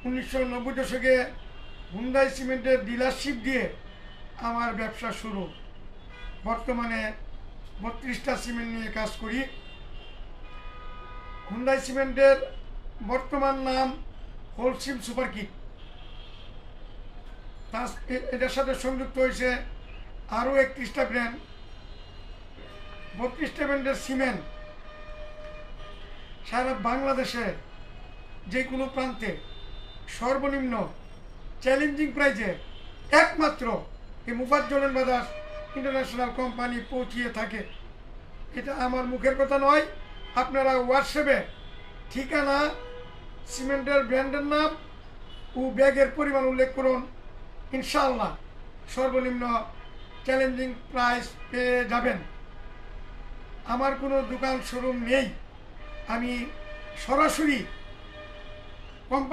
1990 দশকে হুন্ডাই সিমেন্টের ডিলারশিপ দিয়ে আমার ব্যবসা শুরু। বর্তমানে 32টা সিমেন্ট নিয়ে কাজ করি। হুন্ডাই সিমেন্টের বর্তমান নাম হোলসিম সুপার কিট। এটার সাথে সংযুক্ত হয়েছে আরও 31টা ব্র্যান্ড। 32টা ব্র্যান্ডের সিমেন্ট সারা বাংলাদেশে যে কোনো প্রান্তে সর্বনিম্ন চ্যালেঞ্জিং প্রাইজে একমাত্র এই মুফাজ্জল ব্রাদার্স ইন্টারন্যাশনাল কোম্পানি পৌঁছিয়ে থাকে। এটা আমার মুখের কথা নয়। আপনারা হোয়াটসঅ্যাপে ঠিকানা, সিমেন্টের ব্র্যান্ডের নাম ও ব্যাগের পরিমাণ উল্লেখ করুন, ইনশাআল্লাহ সর্বনিম্ন চ্যালেঞ্জিং প্রাইস পেয়ে যাবেন। আমার কোনো দোকান শোরুম নেই, আমি সরাসরি কোম্পানি